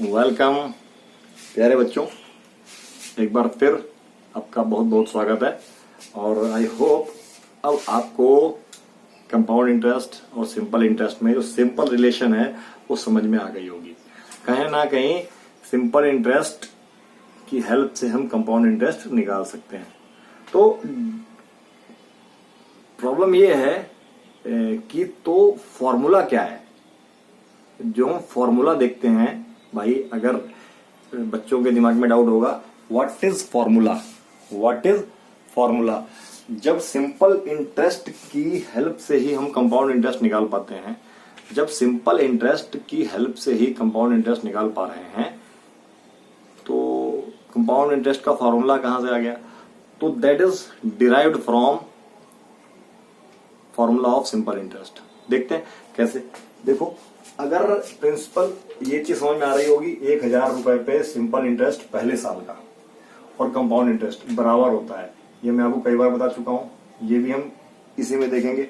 Welcome प्यारे बच्चों, एक बार फिर आपका बहुत बहुत स्वागत है। और आई होप अब आपको कंपाउंड इंटरेस्ट और सिंपल इंटरेस्ट में जो सिंपल रिलेशन है वो समझ में आ गई होगी। कहीं ना कहीं सिंपल इंटरेस्ट की हेल्प से हम कंपाउंड इंटरेस्ट निकाल सकते हैं। तो प्रॉब्लम ये है कि तो फॉर्मूला क्या है। जो हम फॉर्मूला देखते हैं भाई, अगर बच्चों के दिमाग में डाउट होगा what is formula, what is formula. जब सिंपल इंटरेस्ट की हेल्प से ही हम कंपाउंड इंटरेस्ट निकाल पाते हैं, जब सिंपल इंटरेस्ट की हेल्प से ही कंपाउंड इंटरेस्ट निकाल पा रहे हैं, तो कंपाउंड इंटरेस्ट का फॉर्मूला कहां से आ गया? तो that is derived from formula of simple interest. देखते हैं कैसे। देखो, अगर प्रिंसिपल ये चीज समझ में आ रही होगी, 1,000 रुपए पे सिंपल इंटरेस्ट पहले साल का और कंपाउंड इंटरेस्ट बराबर होता है। ये मैं आपको कई बार बता चुका हूं, ये भी हम इसी में देखेंगे।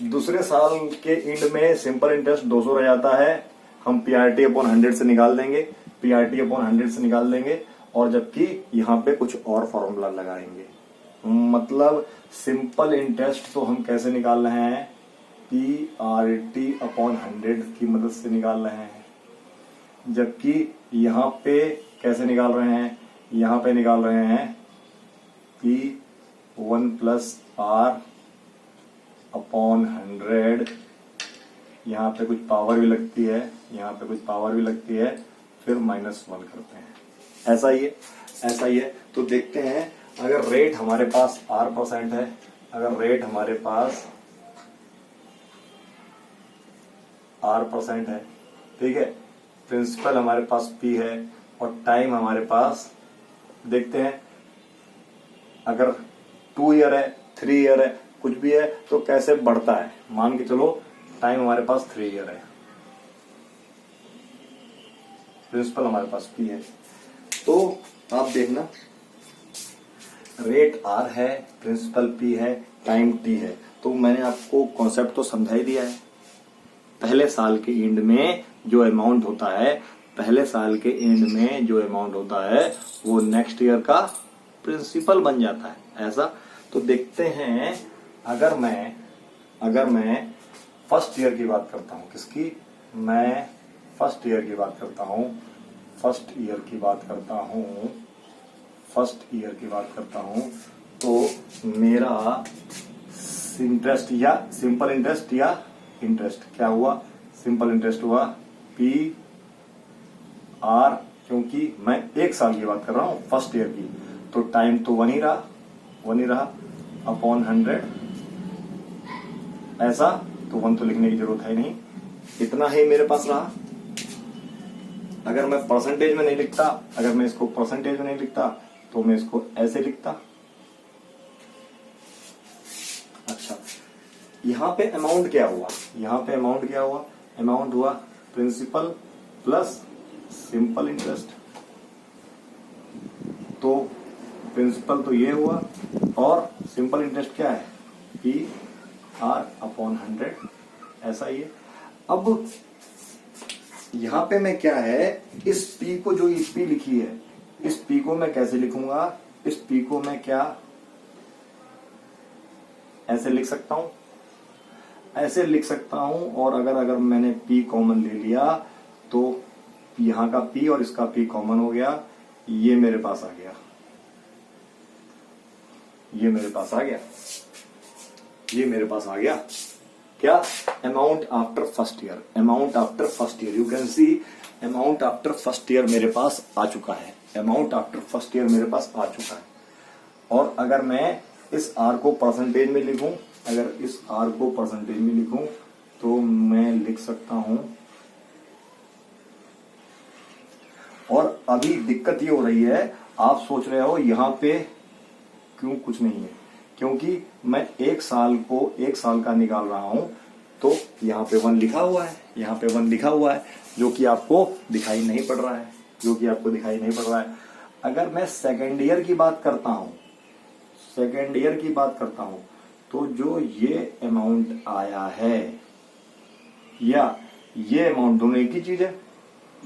दूसरे साल के एंड में सिंपल इंटरेस्ट 200 रह जाता है, हम पीआरटी अपॉन 100 से निकाल देंगे, पीआरटी अपॉन 100 से निकाल देंगे, और जबकि यहाँ पे कुछ और फॉर्मूला लगाएंगे। मतलब सिंपल इंटरेस्ट तो हम कैसे निकाल रहे हैं? पीआरटी अपॉन 100 की मदद से निकाल रहे हैं, जबकि यहां पे कैसे निकाल रहे हैं? यहां पे निकाल रहे हैं P1 प्लस आर अपॉन 100। यहां पे कुछ पावर भी लगती है, यहां पे कुछ पावर भी लगती है, फिर -1 करते हैं। ऐसा ही है, ऐसा ही है। तो देखते हैं, अगर रेट हमारे पास R% है, अगर रेट हमारे पास R% है, ठीक है, प्रिंसिपल हमारे पास P है और टाइम हमारे पास, देखते हैं अगर 2 ईयर है, 3 ईयर है, कुछ भी है तो कैसे बढ़ता है। मान के चलो टाइम हमारे पास 3 ईयर है, प्रिंसिपल हमारे पास P है, तो आप देखना रेट R है, प्रिंसिपल P है, टाइम T है। तो मैंने आपको कॉन्सेप्ट तो समझा ही दिया है। पहले साल के एंड में जो अमाउंट होता है, पहले साल के एंड में जो अमाउंट होता है वो नेक्स्ट ईयर का प्रिंसिपल बन जाता है। ऐसा तो देखते हैं, अगर मैं फर्स्ट ईयर की बात करता हूं, किसकी? मैं फर्स्ट ईयर की बात करता हूं, फर्स्ट ईयर की बात करता हूं, फर्स्ट ईयर की बात करता हूं, तो मेरा इंटरेस्ट या सिंपल इंटरेस्ट या इंटरेस्ट क्या हुआ? सिंपल इंटरेस्ट हुआ P R, क्योंकि मैं एक साल की बात कर रहा हूं, फर्स्ट ईयर की, तो टाइम तो 1 ही रहा अपॉन 100। ऐसा तो 1 तो लिखने की जरूरत है नहीं, इतना ही मेरे पास रहा। अगर मैं परसेंटेज में नहीं लिखता, अगर मैं इसको परसेंटेज में नहीं लिखता तो मैं इसको ऐसे लिखता। अच्छा, यहां पे अमाउंट क्या हुआ? यहां पे अमाउंट क्या हुआ? अमाउंट हुआ प्रिंसिपल प्लस सिंपल इंटरेस्ट। तो प्रिंसिपल तो ये हुआ और सिंपल इंटरेस्ट क्या है? P R upon 100। ऐसा ही है। अब यहां पे मैं क्या है, इस P को, जो इस P लिखी है, इस P को मैं कैसे लिखूंगा? इस P को मैं क्या ऐसे लिख सकता हूं, ऐसे लिख सकता हूं। और अगर मैंने P कॉमन ले लिया तो यहां का P और इसका P कॉमन हो गया, ये मेरे पास आ गया, ये मेरे पास आ गया, ये मेरे पास आ गया। क्या? Amount after first year, amount after first year. You can see amount after first year मेरे पास आ चुका है, अमाउंट आफ्टर फर्स्ट ईयर मेरे पास आ चुका है। और अगर मैं इस R को परसेंटेज में लिखूं, अगर इस R को परसेंटेज में लिखूं तो मैं लिख सकता हूं। और अभी दिक्कत ये हो रही है, आप सोच रहे हो यहां पे क्यों कुछ नहीं है, क्योंकि मैं एक साल का निकाल रहा हूं, तो यहां पे 1 लिखा हुआ है, यहां पे 1 लिखा हुआ है, जो कि आपको दिखाई नहीं पड़ रहा है, जो कि आपको दिखाई नहीं पड़ रहा है। अगर मैं सेकेंड ईयर की बात करता हूं, सेकेंड ईयर की बात करता हूं, तो जो ये अमाउंट आया है या ये अमाउंट, दोनों एक ही चीज है,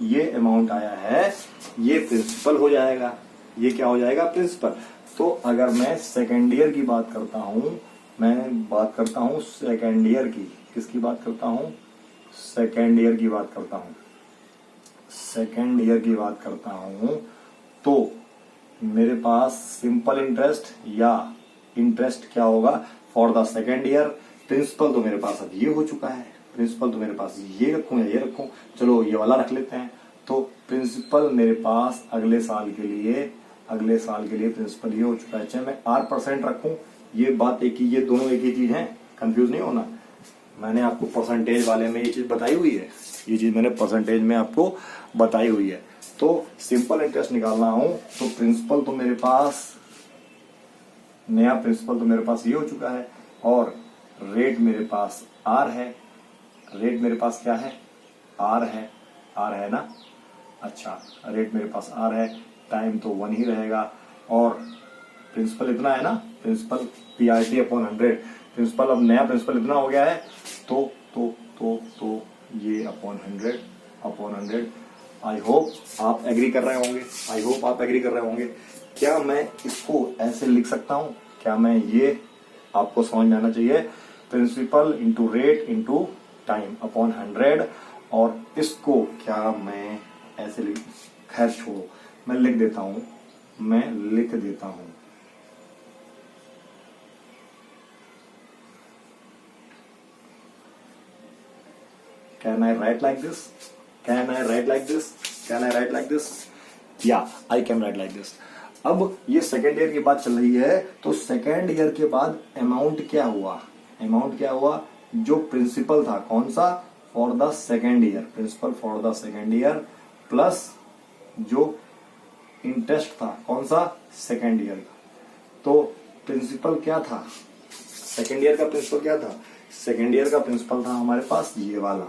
ये अमाउंट आया है, ये प्रिंसिपल हो जाएगा। ये क्या हो जाएगा? प्रिंसिपल। तो अगर मैं सेकेंड ईयर की बात करता हूं, मैं बात करता हूं सेकेंड ईयर की, किसकी बात करता हूं? सेकेंड ईयर की बात करता हूं, सेकेंड ईयर की बात करता हूं, तो मेरे पास सिंपल इंटरेस्ट या इंटरेस्ट क्या होगा for the second year? Principal तो मेरे पास अब ये हो चुका है, प्रिंसिपल तो मेरे पास ये रखूं या ये रखूं, चलो ये वाला रख लेते हैं। तो प्रिंसिपल मेरे पास अगले साल के लिए प्रिंसिपल ये हो चुका है। चाहे मैं R% रखूं, ये बात एक ही, ये दोनों एक ही चीज है, कंफ्यूज नहीं होना। मैंने आपको परसेंटेज वाले में ये चीज बताई हुई है, ये चीज मैंने परसेंटेज में आपको बताई हुई है। तो सिंपल इंटरेस्ट निकालना हो तो प्रिंसिपल तो मेरे पास, नया प्रिंसिपल तो मेरे पास ये हो चुका है, और रेट मेरे पास R है। रेट मेरे पास क्या है? R है, R है ना। अच्छा, रेट मेरे पास R है, टाइम तो 1 ही रहेगा, और प्रिंसिपल इतना है ना, प्रिंसिपल PRT/100, प्रिंसिपल अब नया प्रिंसिपल इतना हो गया है, तो ये अपॉन 100 आई होप आप एग्री कर रहे होंगे। क्या मैं इसको ऐसे लिख सकता हूं? क्या मैं, ये आपको समझ में आना चाहिए, principal into rate into time upon 100, और इसको क्या मैं ऐसे लिख, खैर छोड़ो, मैं लिख देता हूं। Can I write like this? Yeah, I can write like this. अब ये सेकेंड ईयर की बात चल रही है, तो सेकेंड ईयर के बाद अमाउंट क्या हुआ? जो प्रिंसिपल था, कौन सा? For the second year, principal for the second year, plus जो इंटरेस्ट था, कौन सा? सेकेंड ईयर का। तो प्रिंसिपल क्या था? सेकेंड ईयर का प्रिंसिपल क्या था? सेकेंड ईयर का प्रिंसिपल था हमारे पास ये वाला,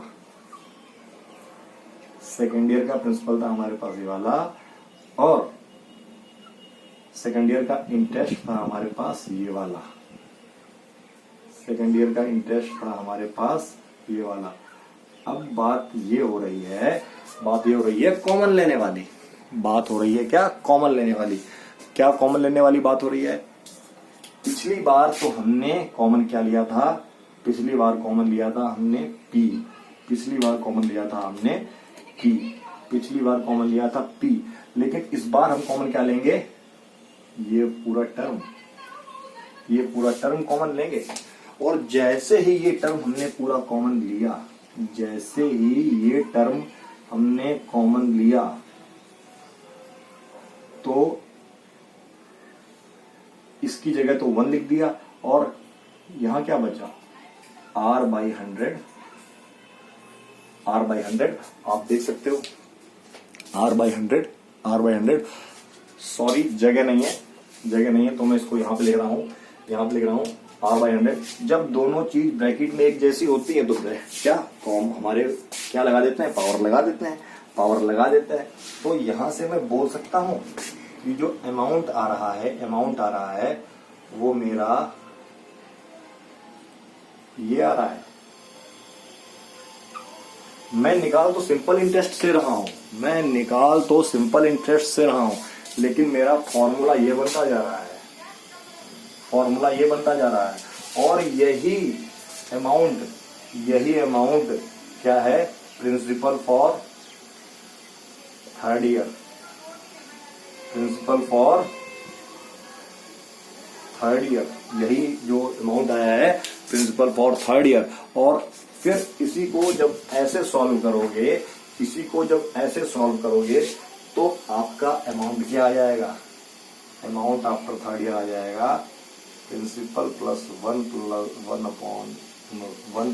सेकेंड ईयर का प्रिंसिपल था हमारे पास ये वाला, और सेकेंड ईयर का इंटरेस्ट था हमारे पास ये वाला, सेकेंड ईयर का इंटरेस्ट था हमारे पास ये वाला। अब बात ये हो रही है कॉमन लेने वाली, बात हो रही है क्या? कॉमन लेने वाली। क्या कॉमन लेने वाली बात हो रही है? पिछली बार तो हमने कॉमन क्या लिया था? पिछली बार कॉमन लिया था हमने P, लेकिन इस बार हम कॉमन क्या लेंगे? ये पूरा टर्म कॉमन लेंगे। और जैसे ही ये टर्म हमने पूरा कॉमन लिया, तो इसकी जगह तो 1 लिख दिया, और यहां क्या बचा? R/100, आप देख सकते हो, R/100। सॉरी, जगह नहीं है, तो मैं इसको यहां पे लिख रहा हूं, R/100। जब दोनों चीज ब्रैकेट में एक जैसी होती है तो हमारे क्या लगा देते हैं? पावर लगा देते हैं। तो यहां से मैं बोल सकता हूं कि जो अमाउंट आ रहा है वो मेरा ये आ रहा है। मैं निकाल तो सिंपल इंटरेस्ट से रहा हूं, लेकिन मेरा फॉर्मूला ये बनता जा रहा है, और यही अमाउंट क्या है? प्रिंसिपल फॉर थर्ड ईयर, यही जो अमाउंट आया है प्रिंसिपल फॉर थर्ड ईयर। और फिर इसी को जब ऐसे सॉल्व करोगे तो आपका अमाउंट क्या आ जाएगा? अमाउंट आफ्टर थर्ड ईयर आ जाएगा प्रिंसिपल प्लस 1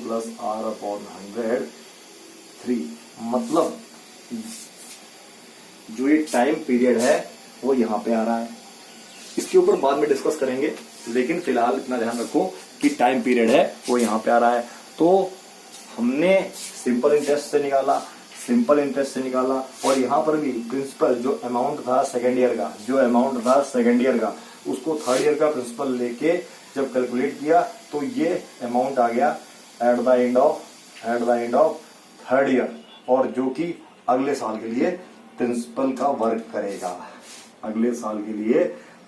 प्लस R/100 3। मतलब जो ये टाइम पीरियड है वो यहां पे आ रहा है। इसके ऊपर बाद में डिस्कस करेंगे, लेकिन फिलहाल इतना ध्यान रखो कि टाइम पीरियड है वो यहां पे आ रहा है। तो हमने सिंपल इंटरेस्ट से निकाला, और यहां पर भी प्रिंसिपल जो अमाउंट था सेकेंड ईयर का, उसको थर्ड ईयर का प्रिंसिपल लेके जब कैलकुलेट किया तो ये अमाउंट आ गया at the end of third year, और जो कि अगले साल के लिए प्रिंसिपल का वर्क करेगा। अगले साल के लिए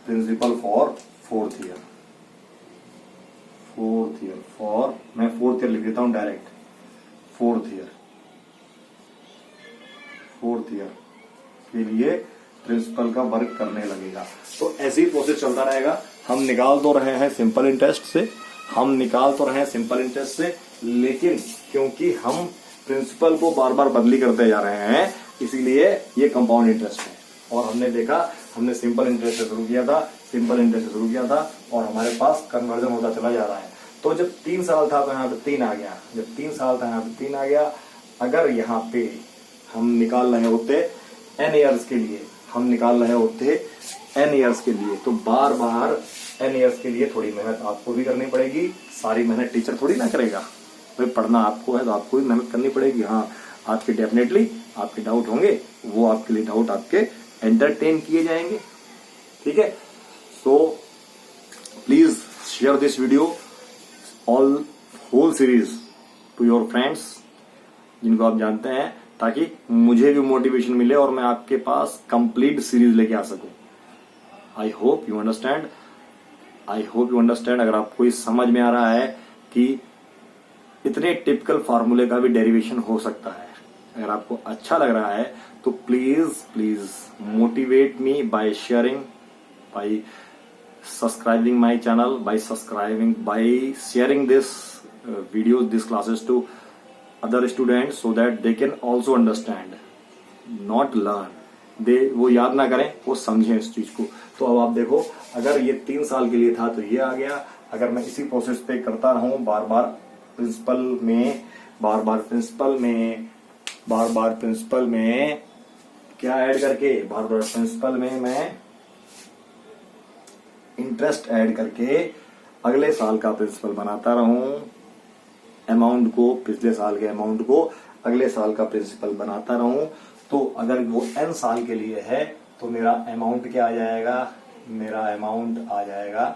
principal for fourth year for, मैं फोर्थ ईयर लिख देता हूं डायरेक्ट, फोर्थ ईयर के लिए प्रिंसिपल का वर्क करने लगेगा। तो ऐसे ही प्रोसेस चलता रहेगा। हम निकाल तो रहे हैं सिंपल इंटरेस्ट से, लेकिन क्योंकि हम प्रिंसिपल को बार बार बदली करते जा रहे हैं, इसीलिए ये कंपाउंड इंटरेस्ट है। और हमने देखा, हमने सिंपल इंटरेस्ट से शुरू किया था और हमारे पास कन्वर्जन होता चला जा रहा है। तो जब 3 साल था तो यहाँ पे 3 आ गया, जब 3 साल था यहाँ पे 3 आ गया। अगर यहाँ पे हम निकाल रहे होते n ईयर्स के लिए, तो बार बार n ईयर्स के लिए थोड़ी मेहनत आपको भी करनी पड़ेगी। सारी मेहनत टीचर थोड़ी ना करेगा, भाई पढ़ना आपको है तो आपको भी मेहनत करनी पड़ेगी। हाँ, आपके डेफिनेटली आपके डाउट होंगे, वो आपके लिए डाउट आपके एंटरटेन किए जाएंगे, ठीक है। So please share this video whole series to your friends जिनको आप जानते हैं, ताकि मुझे भी मोटिवेशन मिले और मैं आपके पास कंप्लीट सीरीज लेके आ सकूं। I hope you understand. अगर आपको इस समझ में आ रहा है कि इतने टिपिकल फार्मूले का भी डेरिवेशन हो सकता है, अगर आपको अच्छा लग रहा है, तो please motivate me by sharing, bye subscribing my channel, by sharing this videos, these classes to other students so that they can also understand, not learn. वो याद ना करें, वो समझें इस चीज को। तो अब आप देखो, अगर ये 3 साल के लिए था तो ये आ गया। अगर मैं इसी प्रोसेस पे करता रहूं, बार बार प्रिंसिपल में क्या ऐड करके, बार बार प्रिंसिपल में मैं इंटरेस्ट ऐड करके अगले साल का प्रिंसिपल बनाता रहूं, अमाउंट को, पिछले साल के अमाउंट को अगले साल का प्रिंसिपल बनाता रहूं, तो अगर वो n साल के लिए है तो मेरा अमाउंट क्या आ जाएगा, मेरा अमाउंट आ जाएगा,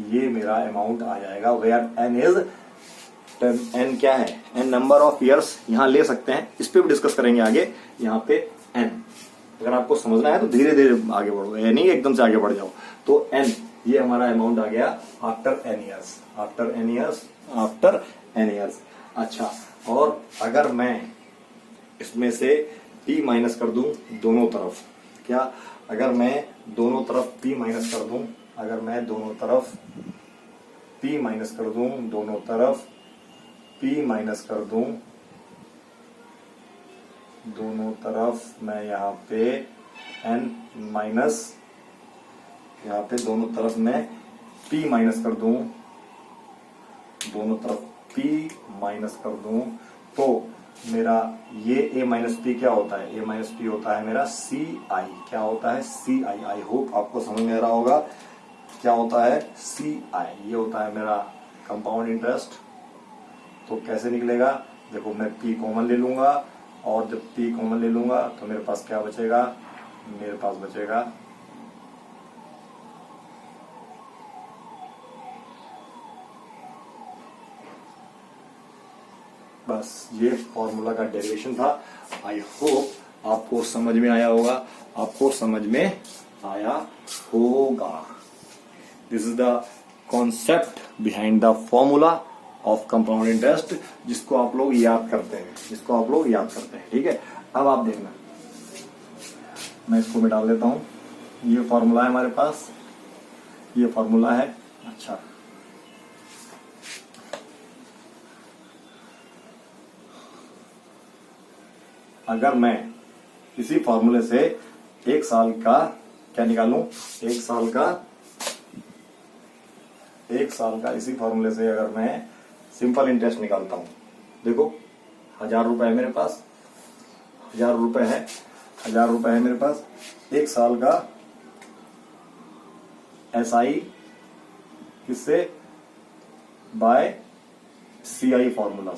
ये मेरा अमाउंट आ जाएगा वेयर n क्या है, n नंबर ऑफ ईयर्स यहां ले सकते हैं, इस पे भी डिस्कस करेंगे आगे। यहाँ पे n अगर आपको समझना है तो धीरे धीरे आगे बढ़ो, नहीं एकदम से आगे बढ़ जाओ। तो n ये हमारा अमाउंट आ गया आफ्टर n ईयर्स। अच्छा, और अगर मैं इसमें से p माइनस कर दूं दोनों तरफ, क्या, अगर मैं दोनों तरफ p माइनस कर दूं, अगर मैं दोनों तरफ p माइनस कर दूं, दोनों तरफ p माइनस कर दूं, दोनों तरफ मैं यहाँ पे n माइनस, यहाँ पे दोनों तरफ मैं p माइनस कर दूं, दोनों तरफ p माइनस कर दूं, तो मेरा ये a माइनस पी क्या होता है, a माइनस पी होता है मेरा ci, क्या होता है ci। आई होप आपको समझ में आ रहा होगा क्या होता है ci, ये होता है मेरा कंपाउंड इंटरेस्ट। तो कैसे निकलेगा, देखो मैं p कॉमन ले लूंगा, और जब p कॉमन ले लूंगा तो मेरे पास क्या बचेगा, मेरे पास बचेगा बस, ये फॉर्मूला का डेरिवेशन था। आई होप आपको समझ में आया होगा, this is the concept behind the formula of compound interest, जिसको आप लोग याद करते हैं, ठीक है। अब आप देखना, मैं इसको मिटा देता हूं, ये फॉर्मूला है हमारे पास, ये फॉर्मूला है। अच्छा, अगर मैं इसी फॉर्मूले से 1 साल का क्या निकालूं, 1 साल का इसी फॉर्मूले से अगर मैं सिंपल इंटरेस्ट निकालता हूं, देखो 1000 रुपए है मेरे पास, 1000 रुपए है मेरे पास, 1 साल का SI किससे, बाय CI फॉर्मूला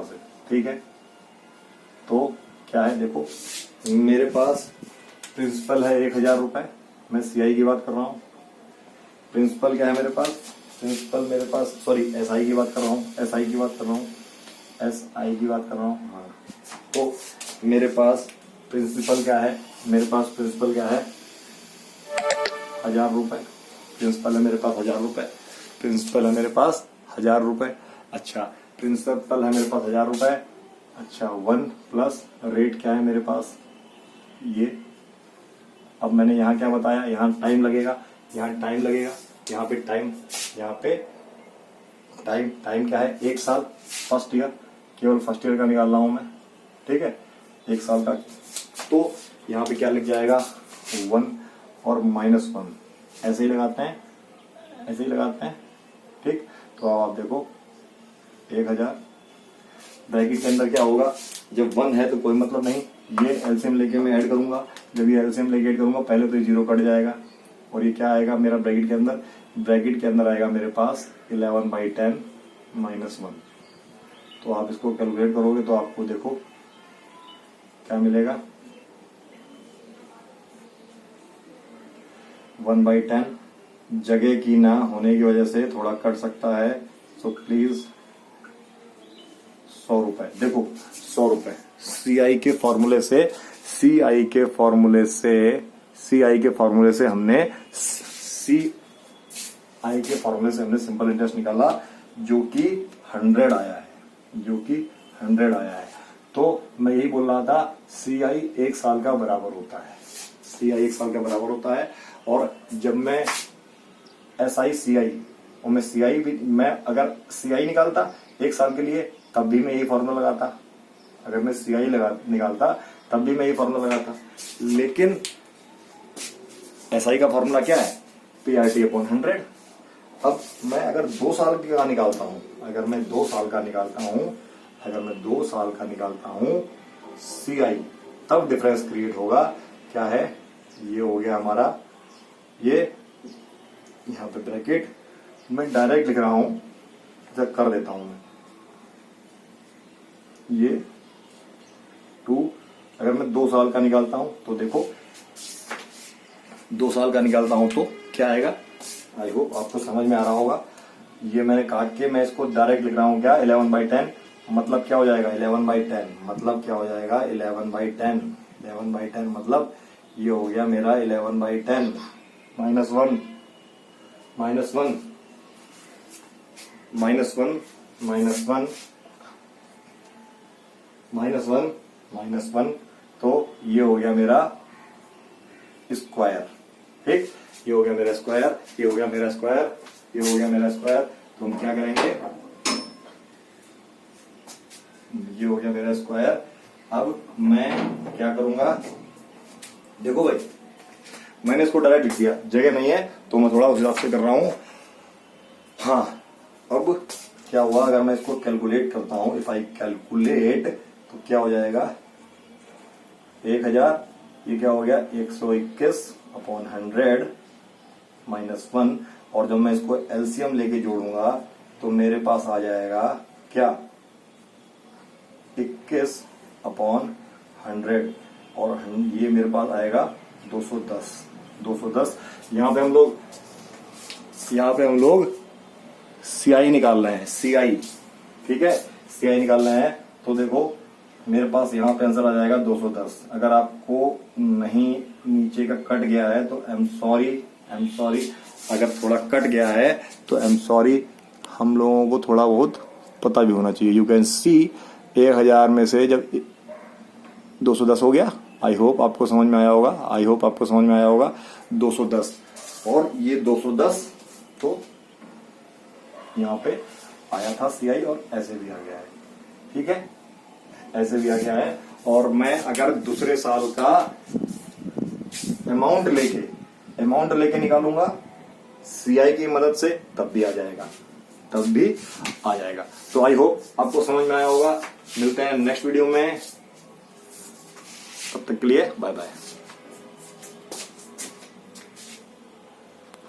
से, ठीक है। तो क्या है, देखो मेरे पास प्रिंसिपल है 1000 रुपए, मैं CI की बात कर रहा हूं। प्रिंसिपल क्या है मेरे पास, प्रिंसिपल मेरे पास, सॉरी एसआई की बात कर रहा हूँ, एसआई की बात कर रहा हूँ, एसआई की बात कर रहा हूँ। हाँ, तो मेरे पास प्रिंसिपल क्या है, मेरे पास प्रिंसिपल क्या है 1000 रुपए। प्रिंसिपल है मेरे पास 1000 रुपए। प्रिंसिपल है मेरे पास 1000 रुपए। अच्छा, प्रिंसिपल है मेरे पास 1000 रुपए। अच्छा, 1 प्लस रेट क्या है मेरे पास ये। अब मैंने यहाँ क्या बताया, यहाँ टाइम लगेगा, यहाँ टाइम लगेगा, यहाँ पे टाइम, यहाँ पे टाइम क्या है 1 साल, फर्स्ट ईयर, केवल फर्स्ट ईयर का निकाल रहा हूं मैं, ठीक है 1 साल का। तो यहाँ पे क्या लिख जाएगा 1 और -1, ऐसे ही लगाते हैं, ऐसे ही लगाते हैं, ठीक। तो अब आप देखो 1000 ब्रैकेट के अंदर क्या होगा, जब 1 है तो कोई मतलब नहीं, ये एलसीएम लेके मैं ऐड करूंगा, जब ये एलसीएम लेके ऐड करूंगा पहले तो ये 0 कट जाएगा और ये क्या आएगा मेरा ब्रैकेट के अंदर, ब्रैकेट के अंदर आएगा मेरे पास 11/10 -1। तो आप इसको कैलकुलेट करोगे तो आपको देखो क्या मिलेगा 1/10, जगह की ना होने की वजह से थोड़ा कट सकता है, सो प्लीज 100 रुपए। देखो 100 रुपए सीआई के फॉर्मूले से, सीआई के फॉर्मूले से हमने सिंपल इंटरेस्ट निकाला जो कि 100 आया है, जो कि 100 आया है। तो मैं यही बोल रहा था सीआई 1 साल का बराबर होता है, सीआई 1 साल का बराबर होता है। और जब मैं एसआई सीआई और मैं सीआई भी, मैं अगर सीआई निकालता 1 साल के लिए तब भी मैं यही फॉर्मूला लगाता, अगर मैं सीआई निकालता तब भी मैं यही फॉर्मूला लगाता। लेकिन एसआई का फॉर्मूला क्या है PRT/100। अब मैं अगर 2 साल का निकालता हूं, अगर मैं 2 साल का निकालता हूं सीआई, तब डिफरेंस क्रिएट होगा। क्या है, ये हो गया हमारा, ये यहाँ पे ब्रैकेट मैं डायरेक्ट लिख रहा हूं, जब कर देता हूं मैं ये 2। अगर मैं 2 साल का निकालता हूं तो देखो 2 साल का निकालता हूं तो क्या आएगा, आई होप आपको समझ में आ रहा होगा। ये मैंने काट के मैं इसको डायरेक्ट लिख रहा हूं, क्या 11/10 मतलब क्या हो जाएगा 11/10 मतलब क्या हो जाएगा 11/10 मतलब ये हो गया मेरा 11/10 -1 तो ये हो गया मेरा स्क्वायर, ठीक। ये हो गया मेरा स्क्वायर, ये हो गया मेरा स्क्वायर, ये हो गया मेरा स्क्वायर। तो हम क्या करेंगे, ये हो गया मेरा स्क्वायर। अब मैं क्या करूंगा, देखो भाई मैंने इसको डायरेक्ट लिख दिया, जगह नहीं है तो मैं थोड़ा उस हिसाब से कर रहा हूं। हाँ, अब क्या हुआ, अगर मैं इसको कैलकुलेट करता हूं, इफ आई कैलकुलेट तो क्या हो जाएगा 1000, ये क्या हो गया 121/100 -1। और जब मैं इसको एलसीएम लेके जोड़ूंगा तो मेरे पास आ जाएगा क्या 21/100 और ये मेरे पास आएगा 210। यहाँ पे हम लोग सीआई निकाल रहे हैं, सीआई, ठीक है सीआई निकाल रहे हैं। तो देखो मेरे पास यहाँ पे आंसर आ जाएगा 210। अगर आपको नहीं नीचे का कट गया है तो आई एम सॉरी, अगर थोड़ा कट गया है तो आई एम सॉरी। हम लोगों को थोड़ा बहुत पता भी होना चाहिए। यू कैन सी 1000 में से जब 210 हो गया, आई होप आपको समझ में आया होगा, 210 और ये 210 तो यहाँ पे आया था सीआई और ऐसे भी आ गया है, ठीक है ऐसे भी आ गया है। और मैं अगर दूसरे साल का अमाउंट लेके निकालूंगा सीआई की मदद से तब भी आ जाएगा। तो आई होप आपको समझ में आया होगा। मिलते हैं नेक्स्ट वीडियो में, तब तक के लिए बाय बाय।